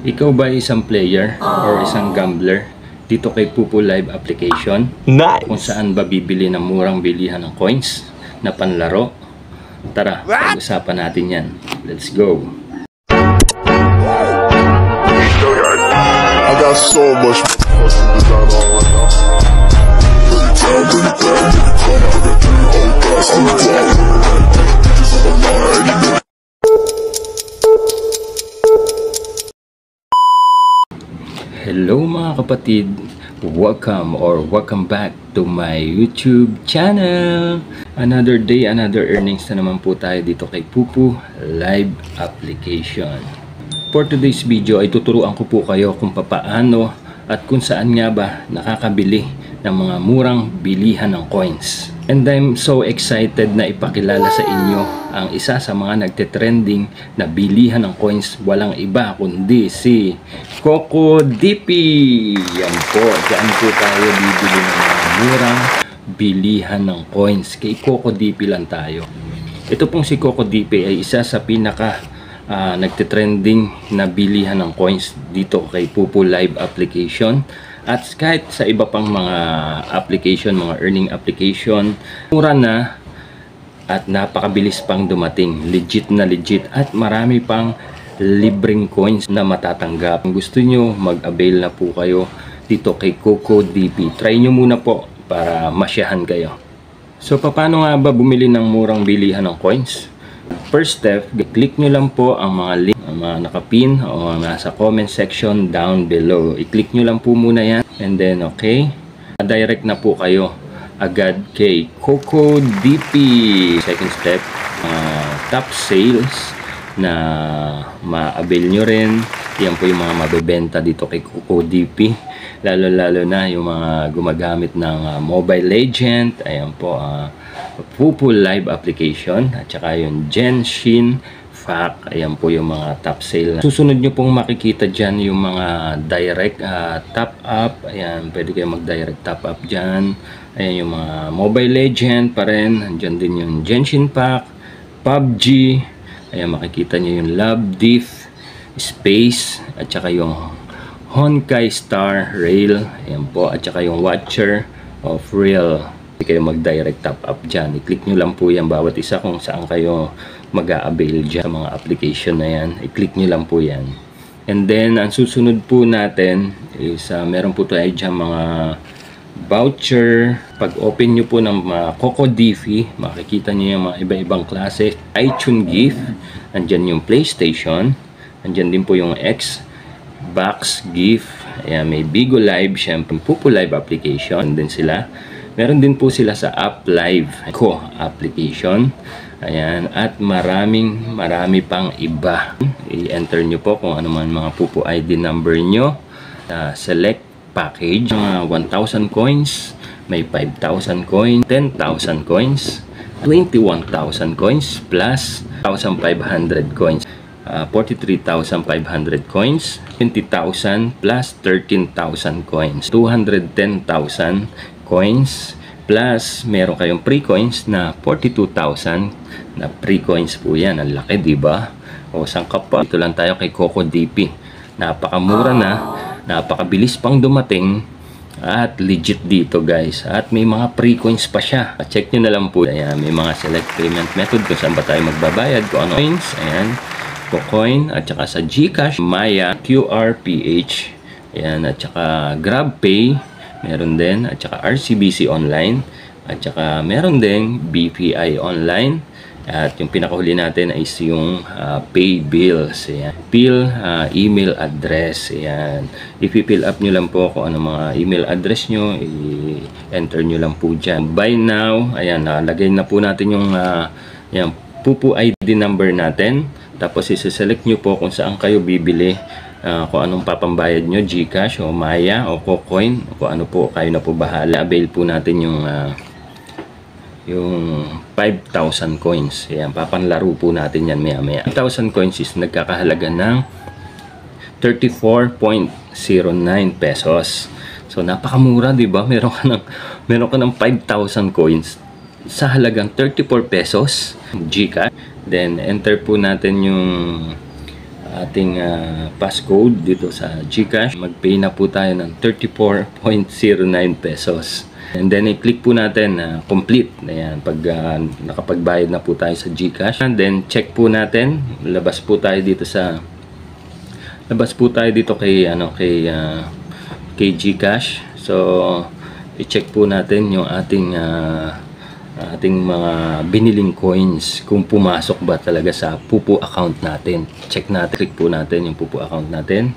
Ikaw ba isang player or isang gambler dito kay Pupu Live application? Nice! Kung saan ba bibili ng murang bilihan ng coins na panlaro? Tara, pag-usapan natin yan. Let's go! I got so much fucking design on right now. Hello mga kapatid! Welcome back to my YouTube channel! Another day, another earnings na naman po tayo dito kay Pupu Live application. For today's video ay tuturuan ko po kayo kung papaano at kung saan nga ba nakakabili ng mga murang bilihan ng coins. And I'm so excited na ipakilala sa inyo ang isa sa mga nagte-trending na bilihan ng coins, walang iba kundi si CocoDP. Yan po, dyan po tayo bibili ng mga murang bilihan ng coins. Kay CocoDP lang tayo. Ito pong si CocoDP ay isa sa pinaka nagte-trending na bilihan ng coins dito kay Pupu Live application. At kahit sa iba pang mga application, mga earning application, mura na at napakabilis pang dumating. Legit na legit at marami pang libreng coins na matatanggap. Kung gusto nyo, mag-avail na po kayo dito kay CocoDP. Try nyo muna po para masyahan kayo. So, paano nga ba bumili ng murang bilihan ng coins? First step, i-click nyo lang po ang mga link, ang mga nakapin o nasa comment section down below. I-click nyo lang po muna yan. And then, okay, direct na po kayo agad kay CocoDP. Second step, top sales na ma-avail nyo rin. Yan po yung mga mabebenta dito kay CocoDP. Lalo na yung mga gumagamit ng Mobile Legend. Ayan po, Pupu Live application at saka yung Genshin Fact. Ayan po yung mga top sale. Susunod nyo pong makikita dyan yung mga direct top up. Ayan, pwede kayo mag-direct top up dyan. Ayan yung mga Mobile Legend pa rin. Andyan din yung Genshin Fact, PUBG. Ayan, makikita nyo yung Love Diff Space at saka yung Honkai Star Rail. Ayan po, at saka yung Watcher of Real. Hindi kayo mag-direct top up dyan. I-click nyo lang po yan bawat isa kung saan kayo mag-a-avail dyan sa mga application na yan. I-click nyo lang po yan. And then, ang susunod po natin is meron po tayo dyan mga voucher. Pag open nyo po ng CocoDP, makikita nyo yung mga iba-ibang klase. iTunes gift. Andyan yung PlayStation. Andyan din po yung Xbox gift. Ayan, may Bigo Live. Siyempre, Pupu Live application din sila. Meron din po sila sa App Live Co application. Ayan, at marami pang iba. I-enter nyo po kung ano man mga Pupu ID number nyo. Select package. Mga 1,000 coins, may 5,000 coins, 10,000 coins, 21,000 coins, plus 1,500 coins. 43,500 coins, 20,000 plus 13,000 coins, 210,000 coins, plus meron kayong free coins na 42,000 na free coins po yan. Ang laki, diba? O saan ka pa? Ito lang tayo kay CocoDP. Napakamura na, napakabilis pang dumating, at legit dito guys. At may mga free coins pa siya. Check nyo na lang po. Ayan, may mga select payment method kung saan ba tayo magbabayad, kung ano coins. Ayan, Cocoin, at saka sa GCash, Maya, QRPH, ayan, at saka GrabPay, meron din, at saka RCBC Online, at saka meron din BPI Online, at yung pinakahuli natin is yung pay bills. Ayan, bill, email address. Ayan, ipi-fill up nyo lang po kung ano mga email address nyo, i-enter nyo lang po dyan. Buy now. Ayan, nalagay na po natin yung yung Pupu ID number natin. Tapos isi-select nyo po kung saan kayo bibili, kung anong papambayad nyo, GCash o Maya o Cocoin, kung ano po, kayo na po bahala. Avail po natin yung 5,000 coins. Ayan, papanlaro po natin yan maya. 5,000 coins is nagkakahalaga ng 34.09 pesos. So napakamura, 'di ba? Meron ka ng 5,000 coins sa halagang 34 pesos GCash. Then enter po natin yung ating passcode dito sa GCash. Mag-pay na po tayo ng 34.09 pesos. And then i-click po natin complete. Ayan, pag nakapagbayad na po tayo sa GCash. And then check po natin, labas po tayo dito kay GCash. So i-check po natin yung ating mga biniling coins, kung pumasok ba talaga sa Pupu account natin. Check natin, click po natin yung Pupu account natin.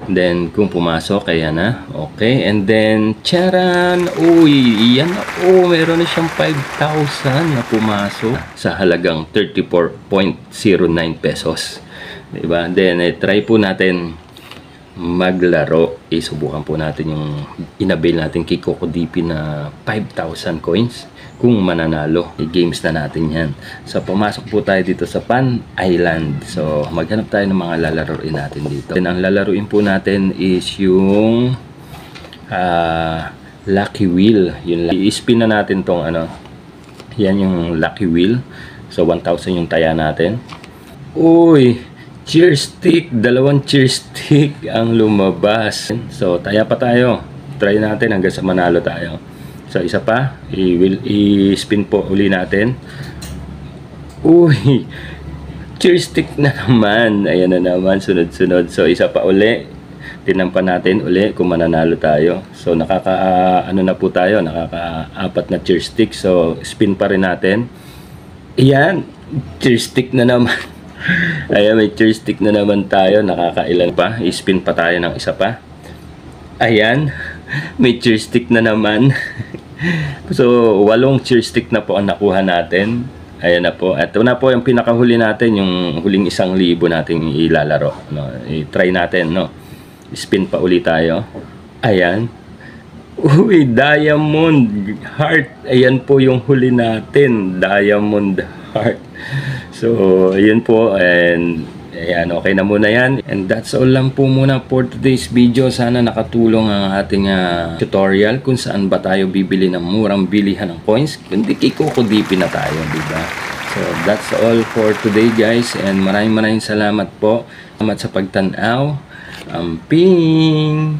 Then kung pumasok, ayan na. Okay, and then charan, uy, yan na, meron na siyang 5,000 na pumasok sa halagang 34.09 pesos. Diba? Then try po natin maglaro. Subukan po natin yung inabil natin kay CocoDP na 5,000 coins. Kung mananalo, i-games na natin yan. So pumasok po tayo dito sa Pan Island. So maghanap tayo ng mga lalaroin natin dito. Then ang lalaruin po natin is yung Lucky Wheel. I-spin na natin tong yan yung Lucky Wheel. So 1,000 yung taya natin. Uy, cheer stick, 2 cheer stick ang lumabas. So taya pa tayo. Try natin hanggang sa manalo tayo. So isa pa, i-spin po uli natin. Uy, cheer stick na naman. Ayan na naman, sunod-sunod. So isa pa uli, tinampan natin uli kung mananalo tayo. So nakaka-4 na cheer stick. So spin pa rin natin. Ayan, cheer stick na naman. Ayan, may cheer stick na naman tayo. Nakakailan pa, i-spin pa tayo ng isa pa. Ayan, may cheer stick na naman. So 8 cheer stick na po ang nakuha natin. Ayan na po. Ito na po yung pinakahuli natin, yung huling 1,000 nating ilalaro. I-try natin, no? Spin pa ulit tayo. Ayan. Uy, Diamond Heart. Ayan po yung huli natin. Diamond Heart. So, ayun po. And ayan, okay na muna yan. And that's all lang po muna for today's video. Sana nakatulong ang ating tutorial kung saan ba tayo bibili ng murang bilihan ng coins. Kundi kay CocoDP na tayo, diba? So that's all for today, guys. And maraming salamat po. Salamat sa pagtanaw. Amping!